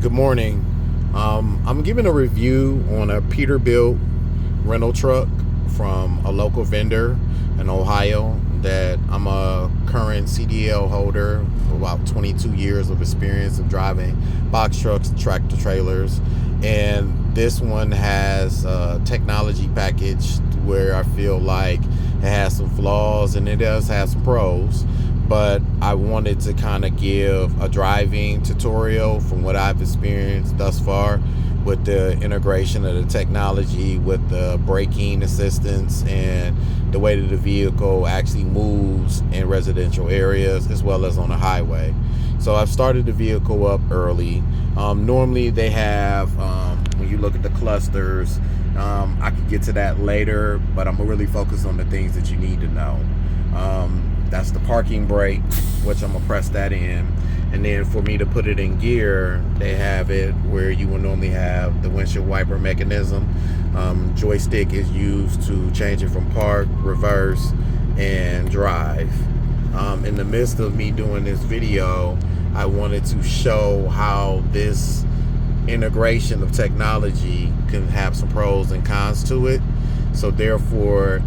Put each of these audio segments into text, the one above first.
Good morning. I'm giving a review on a Peterbilt rental truck from a local vendor in Ohio that I'm a current CDL holder with about 22 years of experience of driving box trucks and tractor trailers. And this one has a technology package where I feel like it has some flaws and it does have some pros, but I wanted to kind of give a driving tutorial from what I've experienced thus far with the integration of the technology with the braking assistance and the way that the vehicle actually moves in residential areas as well as on the highway. So I've started the vehicle up early. Normally they have, when you look at the clusters, I can get to that later, but I'm really focused on the things that you need to know. That's the parking brake, which I'm gonna press that in. And then for me to put it in gear, they have it where you will normally have the windshield wiper mechanism. Joystick is used to change it from park, reverse, and drive. In the midst of me doing this video, I wanted to show how this integration of technology can have some pros and cons to it. So therefore,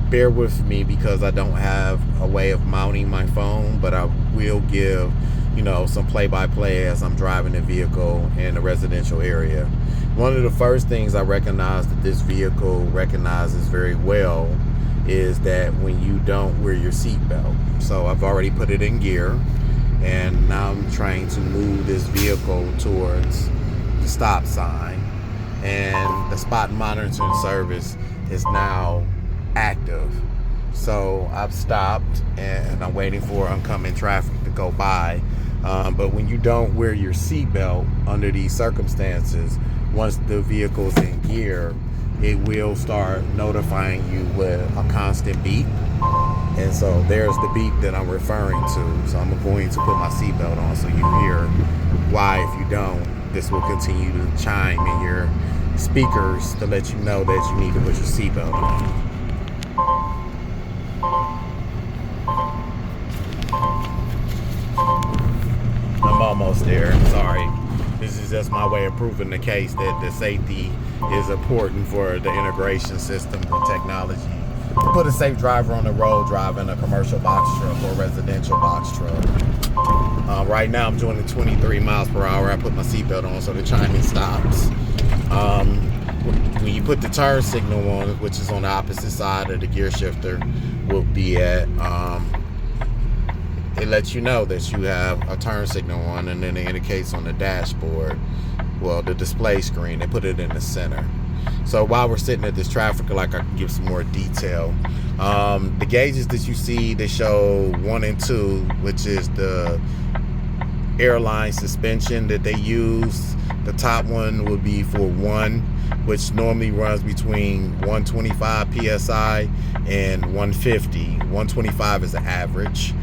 bear with me because I don't have a way of mounting my phone, but I will give, some play-by-play as I'm driving the vehicle in a residential area. One of the first things I recognize that this vehicle recognizes very well is that when you don't wear your seatbelt. So I've already put it in gear, and now I'm trying to move this vehicle towards the stop sign, and the spot monitoring service is now active. So I've stopped and I'm waiting for oncoming traffic to go by. But when you don't wear your seatbelt under these circumstances, once the vehicle's in gear, it will start notifying you with a constant beep. And so there's the beep that I'm referring to. So I'm going to put my seatbelt on so you hear why, if you don't, this will continue to chime in your speakers to let you know that you need to put your seatbelt on. I'm almost there. Sorry. This is just my way of proving the case that the safety is important for the integration system and technology. To put a safe driver on the road driving a commercial box truck or residential box truck. Right now I'm doing it 23 miles per hour. I put my seatbelt on so the chiming stops. When you put the turn signal on, which is on the opposite side of the gear shifter, will be at, it lets you know that you have a turn signal on, and then it indicates on the dashboard, well, the display screen, they put it in the center. So while we're sitting at this traffic light, I can give some more detail. The gauges that you see, they show 1 and 2, which is the airline suspension that they use. The top one would be for 1, which normally runs between 125 psi and 150. 125 is the average.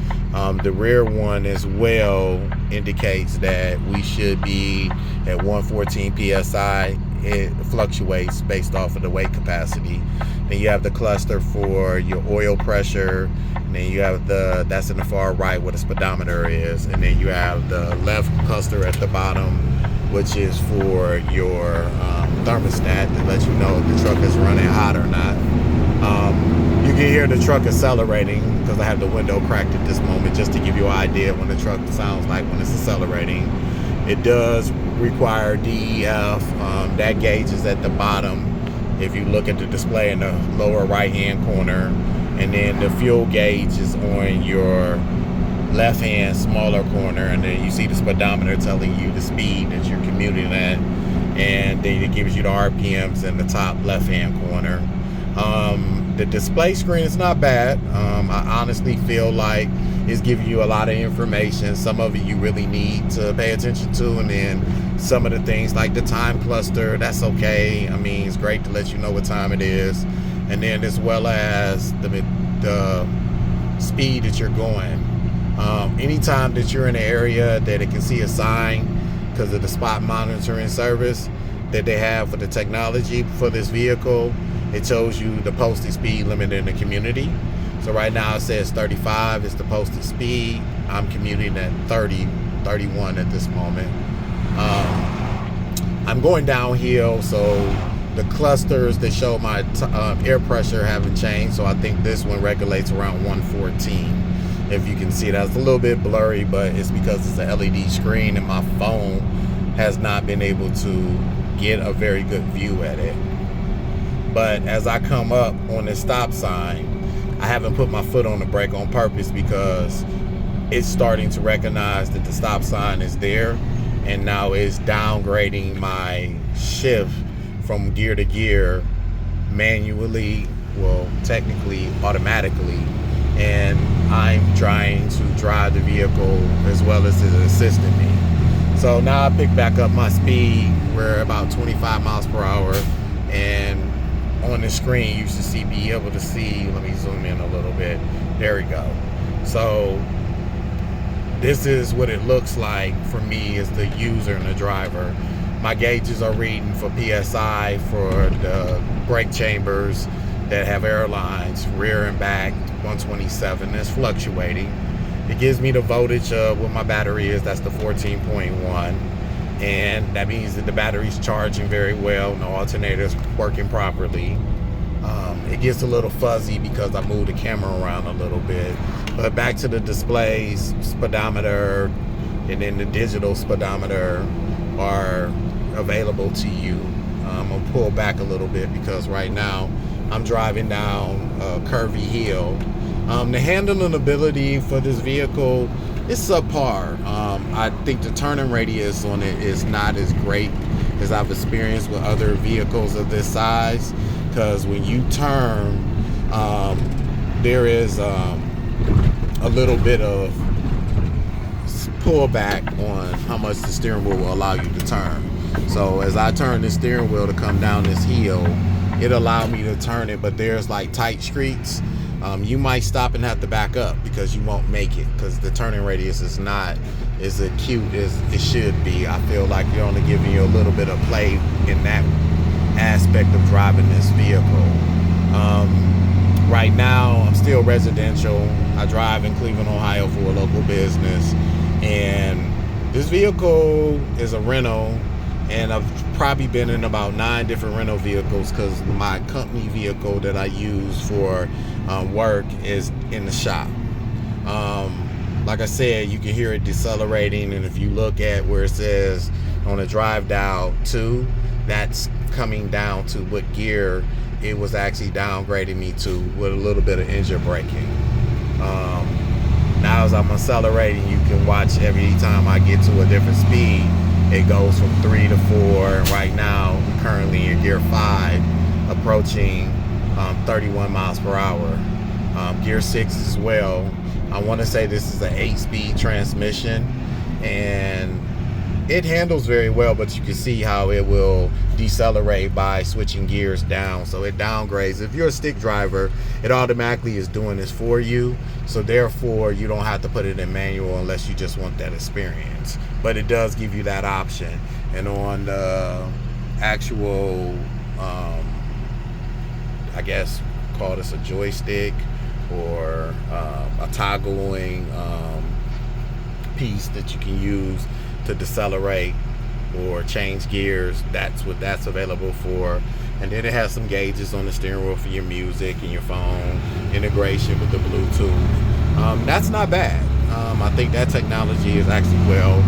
The rear one as well indicates that we should be at 114 psi. It fluctuates based off of the weight capacity. Then you have the cluster for your oil pressure, and then you have that's in the far right where the speedometer is, and then you have the left cluster at the bottom, which is for your thermostat to let you know if the truck is running hot or not. You can hear the truck accelerating because I have the window cracked at this moment just to give you an idea when the truck sounds like when it's accelerating. It does require DEF. That gauge is at the bottom if you look at the display in the lower right hand corner, and then the fuel gauge is on your left hand smaller corner, and then you see the speedometer telling you the speed that you're commuting at, and then it gives you the RPMs in the top left hand corner. The display screen is not bad. I honestly feel like it's giving you a lot of information. Some of it you really need to pay attention to, and then some of the things like the time cluster, that's okay. I mean, it's great to let you know what time it is, and then as well as the speed that you're going. Anytime that you're in an area that it can see a sign because of the spot monitoring service that they have for the technology for this vehicle, it shows you the posted speed limit in the community. So right now it says 35 is the posted speed. I'm commuting at 30, 31 at this moment. I'm going downhill, so the clusters that show my air pressure haven't changed. So I think this one regulates around 114. If you can see, that's a little bit blurry, but it's because it's an LED screen and my phone has not been able to get a very good view at it. But as I come up on this stop sign, I haven't put my foot on the brake on purpose because it's starting to recognize that the stop sign is there, and now it's downgrading my shift from gear to gear manually, well, technically automatically, and I'm trying to drive the vehicle as well as it assisting me. So now I pick back up my speed. We're about 25 miles per hour, and on the screen you should be able to see, let me zoom in a little bit, there we go. So this is what it looks like for me as the user and the driver. My gauges are reading for PSI for the brake chambers that have airlines, rear and back, 127. It's fluctuating. It gives me the voltage of what my battery is. That's the 14.1. And that means that the battery's charging very well and the alternator's working properly. It gets a little fuzzy because I moved the camera around a little bit. But back to the displays, speedometer, and then the digital speedometer are available to you. I'm gonna pull back a little bit because right now I'm driving down a curvy hill. The handling ability for this vehicle is subpar. I think the turning radius on it is not as great as I've experienced with other vehicles of this size, because when you turn, there is a little bit of pullback on how much the steering wheel will allow you to turn. So as I turn the steering wheel to come down this hill, it allowed me to turn it, but there's like tight streets. You might stop and have to back up because you won't make it, because the turning radius is not as acute as it should be. I feel like you're only giving you a little bit of play in that aspect of driving this vehicle. Right now, I'm still residential. I drive in Cleveland, Ohio for a local business, and this vehicle is a rental, and I've probably been in about 9 different rental vehicles because my company vehicle that I use for work is in the shop. Like I said, you can hear it decelerating, and if you look at where it says on the drive dial 2, that's coming down to what gear it was actually downgrading me to with a little bit of engine braking. Now as I'm accelerating, you can watch every time I get to a different speed, it goes from 3 to 4. Right now, I'm currently in gear 5, approaching 31 miles per hour. Gear 6 as well. I want to say this is an 8-speed transmission, and it handles very well, but you can see how it will decelerate by switching gears down. So it downgrades. If you're a stick driver, it automatically is doing this for you. So therefore, you don't have to put it in manual unless you just want that experience. But it does give you that option. And on the actual, I guess, call this a joystick or a toggling piece that you can use to decelerate or change gears, that's what that's available for. And then it has some gauges on the steering wheel for your music and your phone, integration with the Bluetooth. That's not bad. I think that technology is actually well.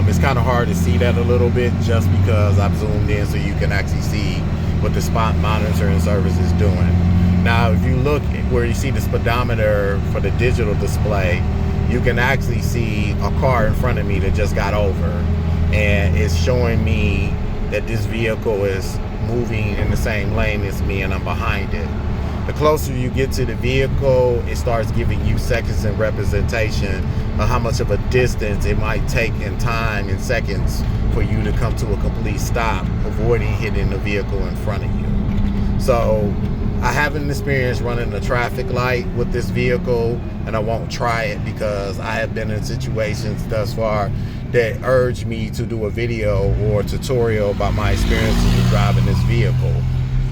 It's kind of hard to see that a little bit just because I've zoomed in so you can actually see what the spot monitoring service is doing. Now, if you look at where you see the speedometer for the digital display, you can actually see a car in front of me that just got over, and it's showing me that this vehicle is moving in the same lane as me and I'm behind it. The closer you get to the vehicle, it starts giving you seconds and representation of how much of a distance it might take in time and seconds for you to come to a complete stop, avoiding hitting the vehicle in front of you. So I haven't experienced running a traffic light with this vehicle, and I won't try it because I have been in situations thus far that urge me to do a video or tutorial about my experiences with driving this vehicle.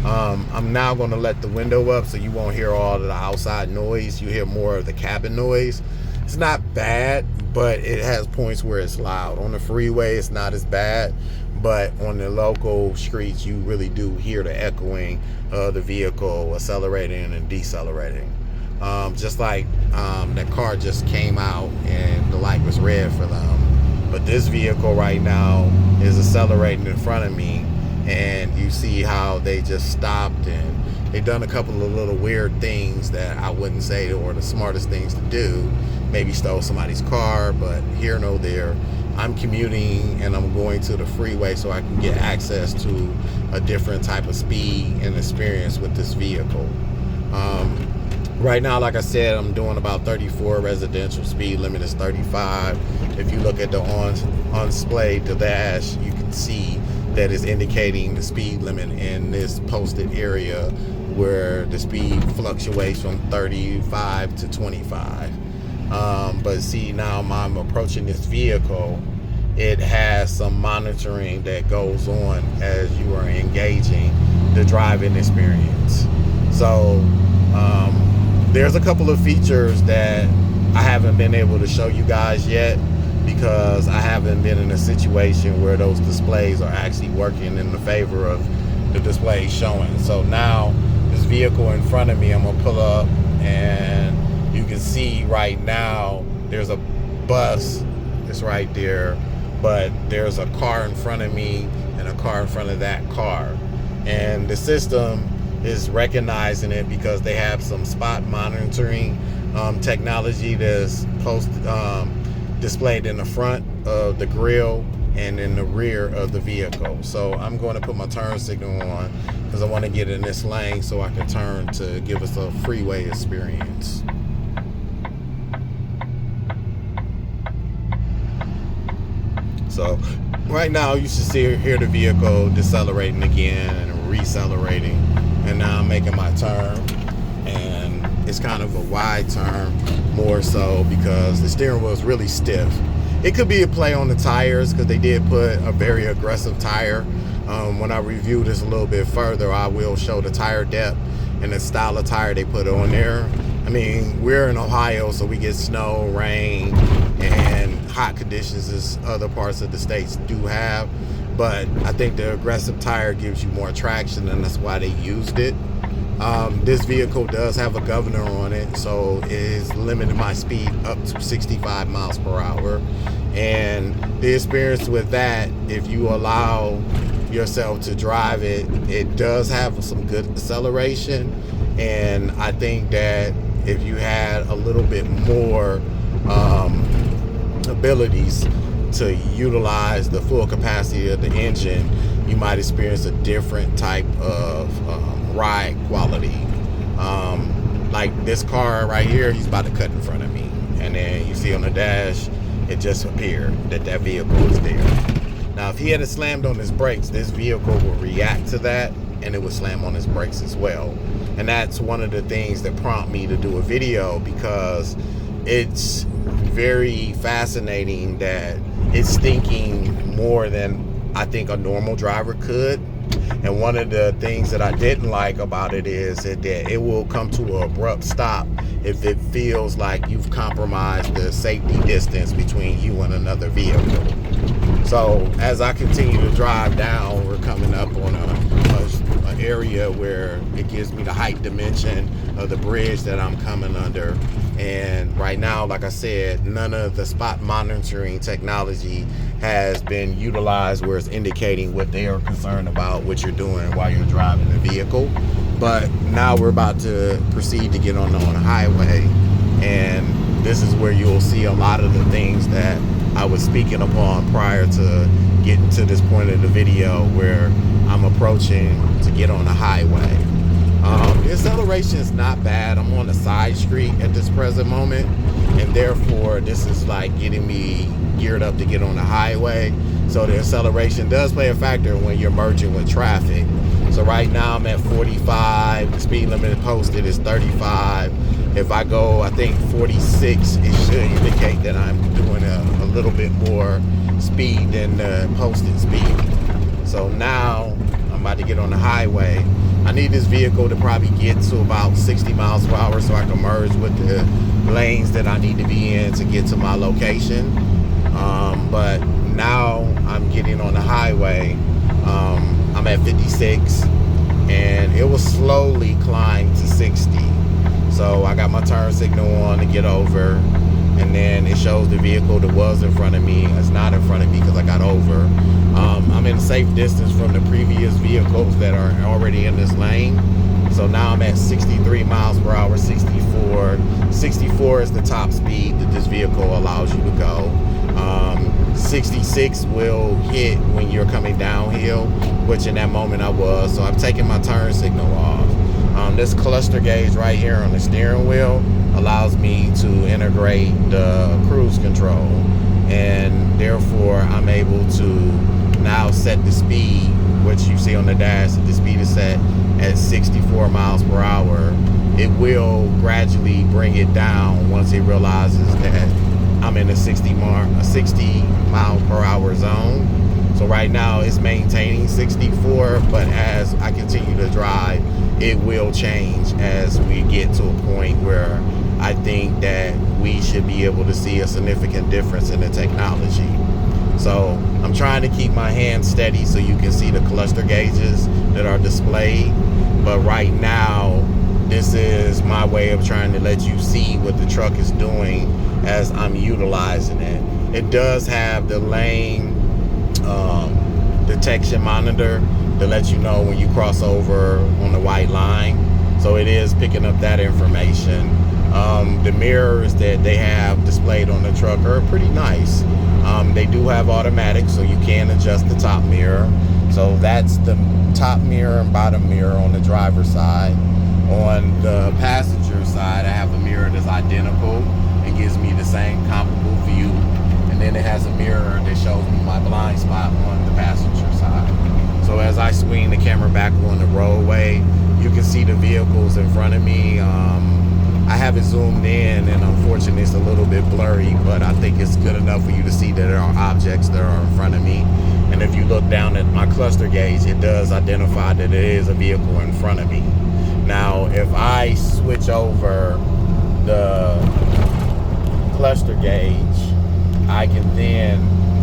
I'm now going to let the window up so you won't hear all of the outside noise. You hear more of the cabin noise. It's not bad, but it has points where it's loud. On the freeway, it's not as bad, but on the local streets, you really do hear the echoing of the vehicle accelerating and decelerating. Just like that car just came out and the light was red for them. But this vehicle right now is accelerating in front of me, and you see how they just stopped, and they've done a couple of little weird things that I wouldn't say were the smartest things to do. Maybe stole somebody's car, but here nor there. I'm commuting and I'm going to the freeway so I can get access to a different type of speed and experience with this vehicle. Right now, like I said, I'm doing about 34. Residential speed limit is 35. If you look at the on display, the dash, you can see that is indicating the speed limit in this posted area where the speed fluctuates from 35 to 25. But see, now I'm approaching this vehicle, it has some monitoring that goes on as you are engaging the driving experience. So there's a couple of features that I haven't been able to show you guys yet because I haven't been in a situation where those displays are actually working in the favor of the display showing. So now this vehicle in front of me, I'm gonna pull up, and you can see right now there's a bus, it's right there, but there's a car in front of me and a car in front of that car, and the system is recognizing it because they have some spot monitoring technology that's displayed in the front of the grille and in the rear of the vehicle. So I'm going to put my turn signal on because I want to get in this lane so I can turn to give us a freeway experience. So right now you should hear the vehicle decelerating again and recelerating, and now I'm making my turn, and it's kind of a wide turn more so because the steering wheel is really stiff. It could be a play on the tires because they did put a very aggressive tire. When I review this a little bit further, I will show the tire depth and the style of tire they put on there. I mean, we're in Ohio, so we get snow, rain, and hot conditions as other parts of the states do have. But I think the aggressive tire gives you more traction, and that's why they used it. This vehicle does have a governor on it, so it is limiting my speed up to 65 miles per hour. And the experience with that, if you allow yourself to drive it, it does have some good acceleration. And I think that if you had a little bit more abilities to utilize the full capacity of the engine, you might experience a different type of ride quality. Like this car right here, he's about to cut in front of me, and then you see on the dash it just appeared that that vehicle is there. Now if he had slammed on his brakes, this vehicle would react to that and it would slam on his brakes as well. And that's one of the things that prompt me to do a video, because it's very fascinating that it's thinking more than I think a normal driver could. And one of the things that I didn't like about it is that it will come to an abrupt stop if it feels like you've compromised the safety distance between you and another vehicle. So as I continue to drive down, we're coming up on an area where it gives me the height dimension of the bridge that I'm coming under. And right now, like I said, none of the spot monitoring technology has been utilized where it's indicating what they are concerned about, what you're doing while you're driving the vehicle. But now we're about to proceed to get on the highway, and this is where you'll see a lot of the things that I was speaking upon prior to getting to this point of the video where I'm approaching to get on the highway. The acceleration is not bad. I'm on a side street at this present moment, and therefore this is like getting me geared up to get on the highway. So the acceleration does play a factor when you're merging with traffic. So right now I'm at 45, the speed limit posted is 35. If I go, I think 46, it should indicate that I'm doing a little bit more speed than the posted speed. So now I'm about to get on the highway, I need this vehicle to probably get to about 60 miles per hour so I can merge with the lanes that I need to be in to get to my location. But now I'm getting on the highway. I'm at 56 and it will slowly climb to 60. So I got my turn signal on to get over, and then it shows the vehicle that was in front of me is not in front of me because I got over. I'm in a safe distance from the previous vehicles that are already in this lane. So now I'm at 63 miles per hour, 64. 64 is the top speed that this vehicle allows you to go. 66 will hit when you're coming downhill, which in that moment I was. So I'm taking my turn signal off. This cluster gauge right here on the steering wheel allows me to integrate the cruise control, and therefore I'm able to now set the speed, which you see on the dash. The speed is set at 64 miles per hour. It will gradually bring it down once it realizes that I'm in a 60 mile per hour zone. So right now it's maintaining 64, but as I continue to drive, it will change as we get to a point where I think that we should be able to see a significant difference in the technology. So I'm trying to keep my hand steady so you can see the cluster gauges that are displayed. But right now, this is my way of trying to let you see what the truck is doing as I'm utilizing it. It does have the lane detection monitor to let you know when you cross over on the white line. So it is picking up that information. The mirrors that they have displayed on the truck are pretty nice. They do have automatic, so you can adjust the top mirror. So that's the top mirror and bottom mirror on the driver's side. On the passenger side, I have a mirror that's identical. It gives me the same comparable view. And then it has a mirror that shows me my blind spot on the passenger side. So as I swing the camera back on the roadway, you can see the vehicles in front of me. I have it zoomed in, and unfortunately it's a little bit blurry, but I think it's good enough for you to see that there are objects that are in front of me. And if you look down at my cluster gauge, it does identify that it is a vehicle in front of me. Now, if I switch over the cluster gauge, I can then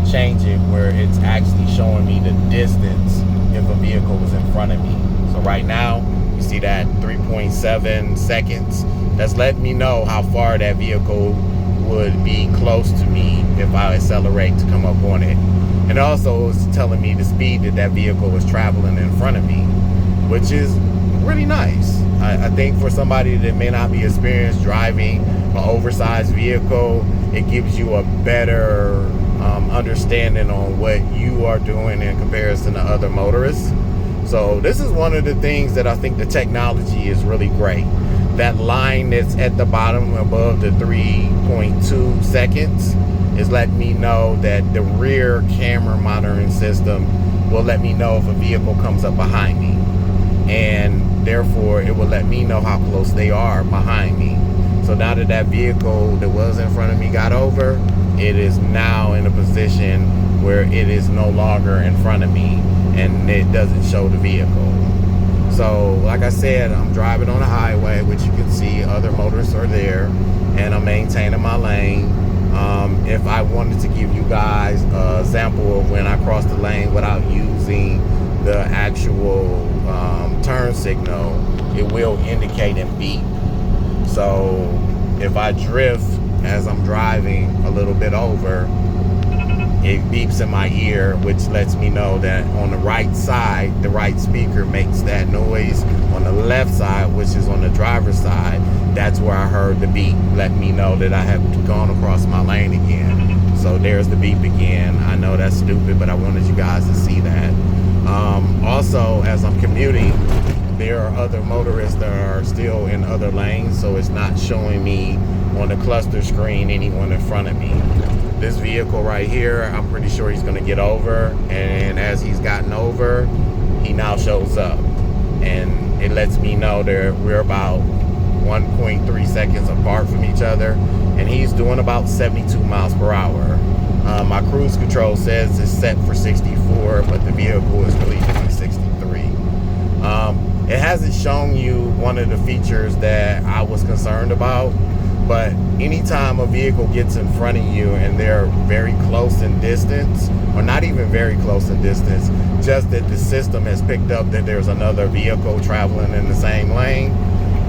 change it where it's actually showing me the distance if a vehicle is in front of me. So right now, you see that 3.7 seconds. That's letting me know how far that vehicle would be close to me if I accelerate to come up on it. And also it's telling me the speed that that vehicle is traveling in front of me, which is really nice. I think for somebody that may not be experienced driving an oversized vehicle, it gives you a better understanding on what you are doing in comparison to other motorists. So this is one of the things that I think the technology is really great. That line that's at the bottom above the 3.2 seconds is letting me know that the rear camera monitoring system will let me know if a vehicle comes up behind me. And therefore, it will let me know how close they are behind me. So now that that vehicle that was in front of me got over, it is now in a position where it is no longer in front of me and it doesn't show the vehicle. So like I said, I'm driving on the highway, which you can see other motorists are there, and I'm maintaining my lane. If I wanted to give you guys a sample of when I cross the lane without using the actual turn signal, it will indicate and beep. So if I drift as I'm driving a little bit over, it beeps in my ear, which lets me know that on the right side, the right speaker makes that noise. On the left side, which is on the driver's side, that's where I heard the beep, letting me know that I have gone across my lane again. So there's the beep again. I know that's stupid, but I wanted you guys to see that. Also, as I'm commuting, there are other motorists that are still in other lanes, so it's not showing me on the cluster screen anyone in front of me. This vehicle right here, I'm pretty sure he's gonna get over, and as he's gotten over, he now shows up. And it lets me know that we're about 1.3 seconds apart from each other, and he's doing about 72 miles per hour. My cruise control says it's set for 64, but the vehicle is really doing 63. it hasn't shown you one of the features that I was concerned about. But anytime a vehicle gets in front of you and they're very close in distance, or not even very close in distance, just that the system has picked up that there's another vehicle traveling in the same lane,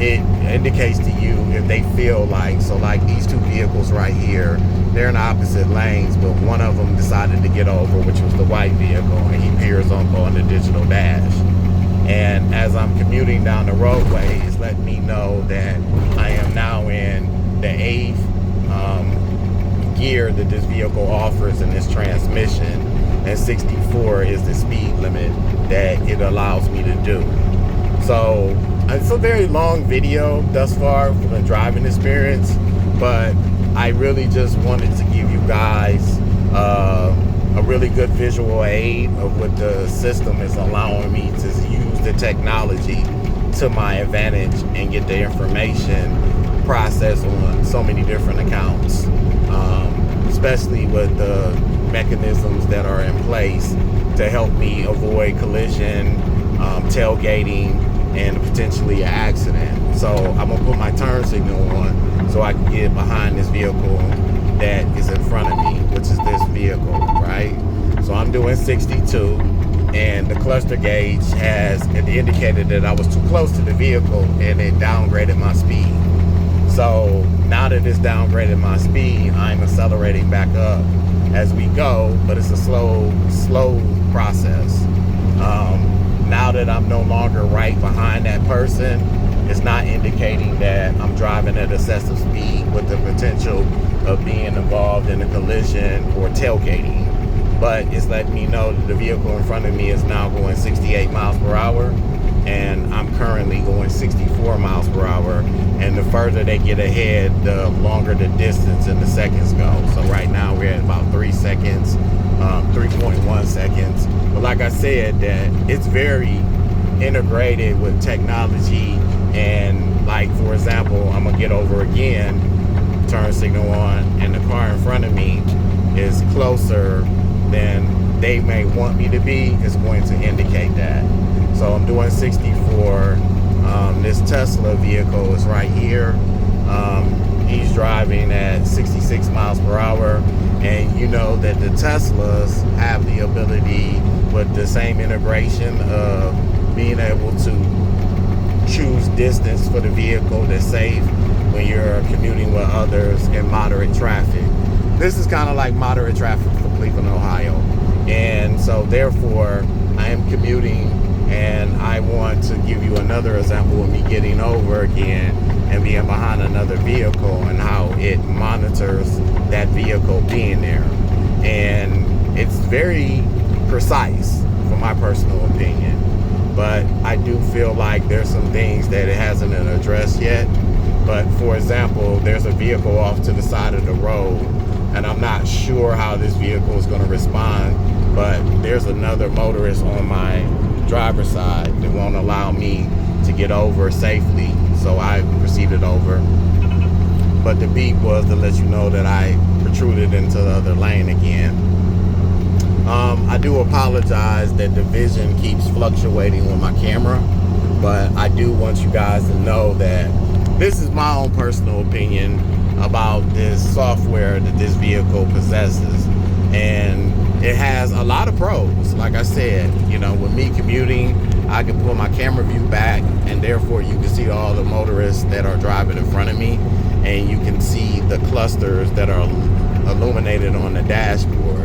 it indicates to you if they feel like, so like these two vehicles right here, they're in opposite lanes, but one of them decided to get over, which was the white vehicle, and he appears on the digital dash. And as I'm commuting down the roadway, it's letting me know that I am now in the 8th gear that this vehicle offers in this transmission, and 64 is the speed limit that it allows me to do. So it's a very long video thus far for the driving experience, but I really just wanted to give you guys a really good visual aid of what the system is allowing me to use the technology to my advantage and get the information processed on so many different accounts, especially with the mechanisms that are in place to help me avoid collision, tailgating, and potentially an accident. So I'm gonna put my turn signal on so I can get behind this vehicle that is in front of me, which is this vehicle, right? So I'm doing 62, and the cluster gauge has indicated that I was too close to the vehicle, and it downgraded my speed. So now that it's downgraded my speed, I'm accelerating back up as we go, but it's a slow process. Now that I'm no longer right behind that person, it's not indicating that I'm driving at excessive speed with the potential of being involved in a collision or tailgating. But it's letting me know that the vehicle in front of me is now going 68 miles per hour, and I'm currently going 64 miles per hour. And the further they get ahead, the longer the distance and the seconds go. So right now we're at about 3 seconds, 3.1 seconds. But like I said, that it's very integrated with technology. And like, for example, I'm gonna get over again, turn signal on, and the car in front of me is closer than they may want me to be. Is going to indicate that. So I'm doing 64. This Tesla vehicle is right here. He's driving at 66 miles per hour, and you know that the Teslas have the ability with the same integration of being able to choose distance for the vehicle that's safe when you're commuting with others in moderate traffic. This is kind of like moderate traffic for Cleveland, Ohio. And so therefore I am commuting, and I want to give you another example of me getting over again and being behind another vehicle and how it monitors that vehicle being there. And it's very precise from my personal opinion, but I do feel like there's some things that it hasn't addressed yet. But for example, there's a vehicle off to the side of the road, and I'm not sure how this vehicle is going to respond, but there's another motorist on my driver's side that won't allow me to get over safely, so I proceeded over. But the beep was to let you know that I protruded into the other lane again. I do apologize that the vision keeps fluctuating with my camera, but I do want you guys to know that this is my own personal opinion about this software that this vehicle possesses, and it has a lot of pros. Like I said, you know, with me commuting, I can pull my camera view back, and therefore you can see all the motorists that are driving in front of me, and you can see the clusters that are illuminated on the dashboard.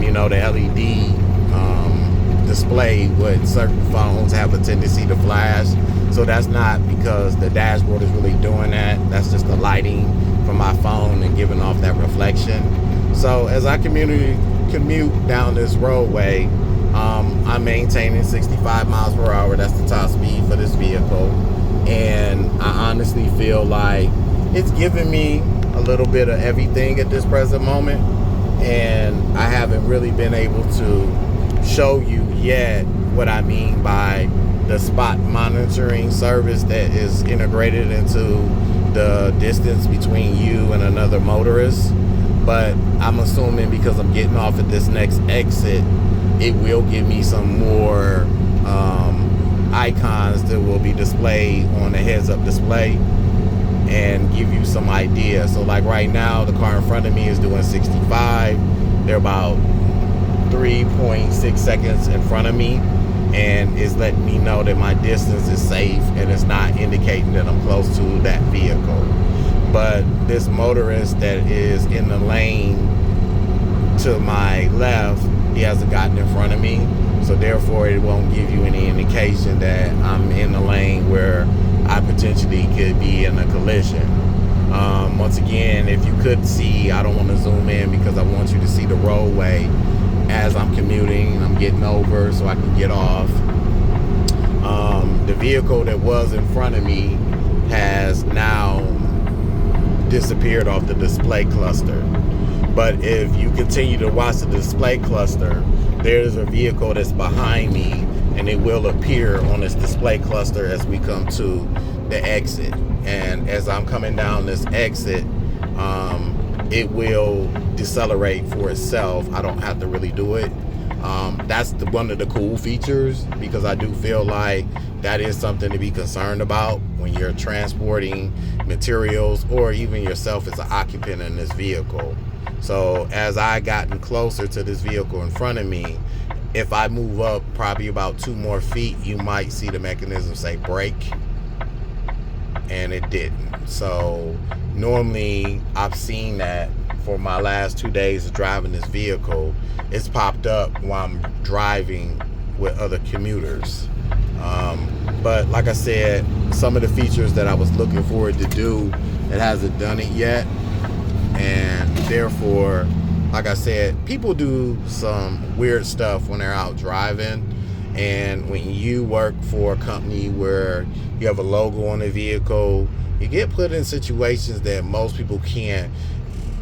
You know, the LED display with certain phones have a tendency to flash. So that's not because the dashboard is really doing that. That's just the lighting from my phone and giving off that reflection. So as I commute down this roadway, I'm maintaining 65 miles per hour. That's the top speed for this vehicle. And I honestly feel like it's giving me a little bit of everything at this present moment. And I haven't really been able to show you yet what I mean by the spot monitoring service that is integrated into the distance between you and another motorist. But I'm assuming because I'm getting off at this next exit, it will give me some more, icons that will be displayed on the heads-up display and give you some idea. So like right now, the car in front of me is doing 65. They're about 3.6 seconds in front of me, and it's letting me know that my distance is safe, and it's not indicating that I'm close to that vehicle. But this motorist that is in the lane to my left, he hasn't gotten in front of me, so therefore it won't give you any indication that I'm in the lane where I potentially could be in a collision. Once again, if you could see, I don't want to zoom in because I want you to see the roadway as I'm commuting. I'm getting over so I can get off. The vehicle that was in front of me has now disappeared off the display cluster. But if you continue to watch the display cluster, there's a vehicle that's behind me, and it will appear on this display cluster as we come to the exit. And as I'm coming down this exit, it will decelerate for itself. I don't have to really do it. That's one of the cool features, because I do feel like that is something to be concerned about when you're transporting materials, or even yourself as an occupant in this vehicle. So as I gotten closer to this vehicle in front of me, if I move up probably about 2 more feet, you might see the mechanism say brake, and it didn't. So normally I've seen that for my last 2 days of driving this vehicle. It's popped up while I'm driving with other commuters. But like I said, some of the features that I was looking for it to do, it hasn't done it yet. And therefore, like I said, people do some weird stuff when they're out driving. And when you work for a company where you have a logo on the vehicle, you get put in situations that most people can't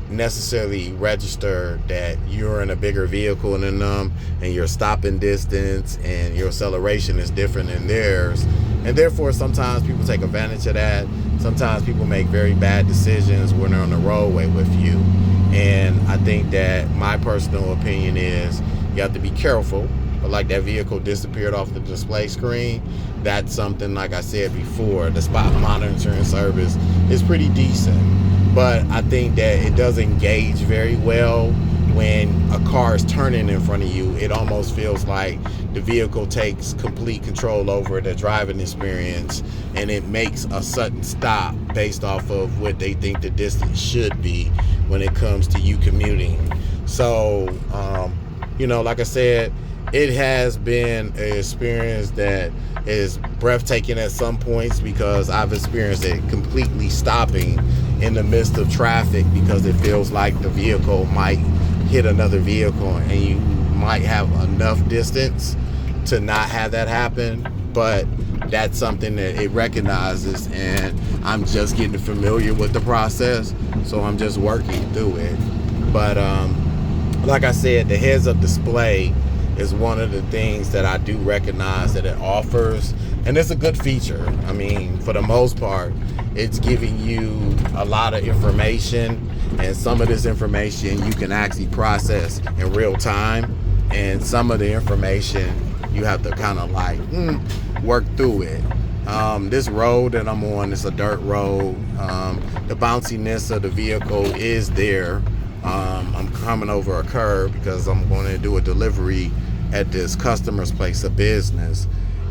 necessarily register that you're in a bigger vehicle than them, and your stopping distance and your acceleration is different than theirs. And therefore, sometimes people take advantage of that. Sometimes people make very bad decisions when they're on the roadway with you. And I think that my personal opinion is you have to be careful. But like that vehicle disappeared off the display screen, that's something, like I said before, the spot monitoring service is pretty decent. But I think that it doesn't gauge very well when a car is turning in front of you. It almost feels like the vehicle takes complete control over the driving experience, and it makes a sudden stop based off of what they think the distance should be when it comes to you commuting. So, like I said, it has been an experience that is breathtaking at some points, because I've experienced it completely stopping in the midst of traffic because it feels like the vehicle might hit another vehicle, and you might have enough distance to not have that happen. But that's something that it recognizes, and I'm just getting familiar with the process, so I'm just working through it. But like I said, the heads-up display is one of the things that I do recognize that it offers, and it's a good feature. I mean, for the most part, it's giving you a lot of information, and some of this information you can actually process in real time, and some of the information you have to kind of like work through it. This road that I'm on is a dirt road. The bounciness of the vehicle is there. I'm coming over a curb because I'm going to do a delivery at this customer's place of business,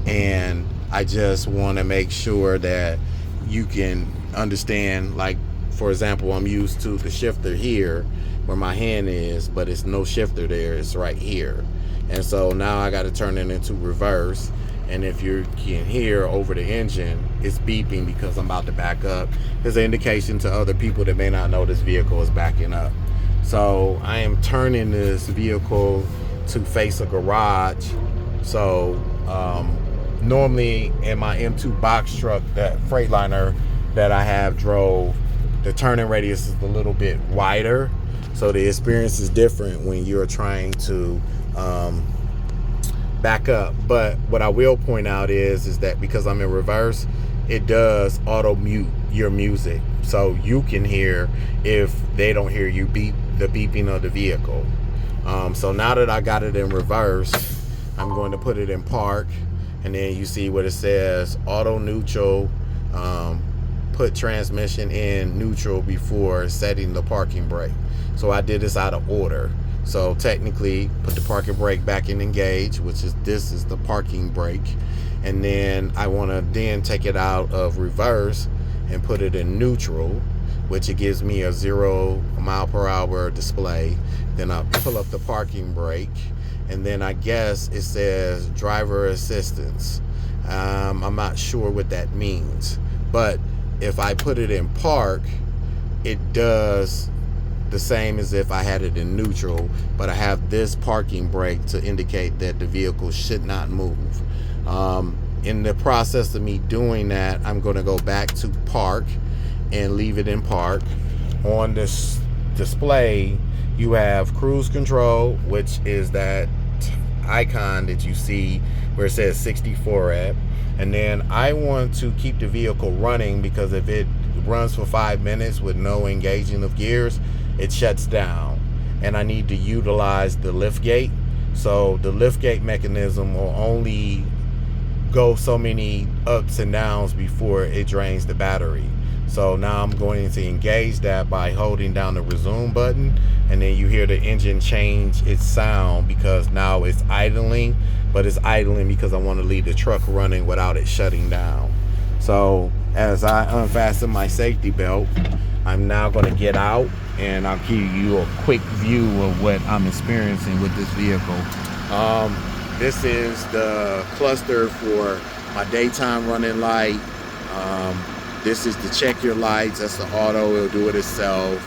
and I just want to make sure that you can understand. Like, for example, I'm used to the shifter here where my hand is, but it's no shifter there, it's right here. And so now I got to turn it into reverse, and if you can hear over the engine, it's beeping because I'm about to back up. It's an indication to other people that may not know this vehicle is backing up. So I am turning this vehicle to face a garage. So normally in my M2 box truck, that Freightliner that I have drove, the turning radius is a little bit wider, so the experience is different when you're trying to back up. But what I will point out is that because I'm in reverse, it does auto mute your music, so you can hear if they don't hear you beep, the beeping of the vehicle. So now that I got it in reverse, I'm going to put it in park, and then you see what it says auto neutral. Put transmission in neutral before setting the parking brake. So I did this out of order. So technically, put the parking brake back in engage, which is this is the parking brake, and then I want to then take it out of reverse and put it in neutral, which it gives me a 0 mile per hour display. Then I pull up the parking brake, and then I guess it says driver assistance. I'm not sure what that means, but if I put it in park, it does the same as if I had it in neutral, but I have this parking brake to indicate that the vehicle should not move. In the process of me doing that, I'm going to go back to park and leave it in park. On this display, you have cruise control, which is that icon that you see where it says 64 at. And then I want to keep the vehicle running, because if it runs for 5 minutes with no engaging of gears, it shuts down, and I need to utilize the lift gate. So the lift gate mechanism will only go so many ups and downs before it drains the battery. So now I'm going to engage that by holding down the resume button, and then you hear the engine change its sound because now it's idling, but it's idling because I want to leave the truck running without it shutting down. So as I unfasten my safety belt, I'm now going to get out, and I'll give you a quick view of what I'm experiencing with this vehicle. This is the cluster for my daytime running light. This is the check your lights. That's the auto. It'll do it itself.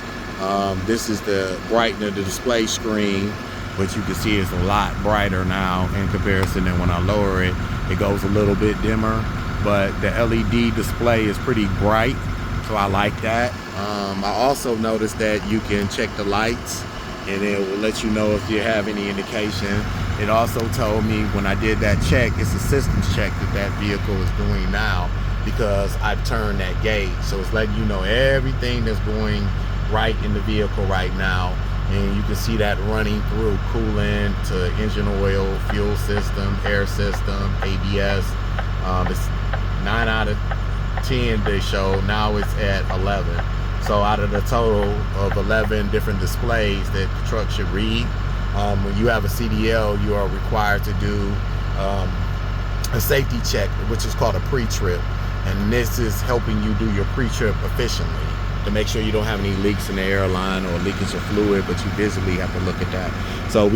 This is the brighten of the display screen, which you can see is a lot brighter now in comparison than when I lower it. It goes a little bit dimmer, but the LED display is pretty bright, so I like that. I also noticed that you can check the lights, and it will let you know if you have any indication. It also told me when I did that check, it's a systems check that vehicle is doing now, because I've turned that gauge. So it's letting you know everything that's going right in the vehicle right now. And you can see that running through coolant to engine oil, fuel system, air system, ABS. It's 9 out of 10 they show. Now it's at 11. So out of the total of 11 different displays that the truck should read, when you have a CDL, you are required to do a safety check, which is called a pre-trip. And this is helping you do your pre-trip efficiently to make sure you don't have any leaks in the airline or leakage of fluid, but you visually have to look at that. So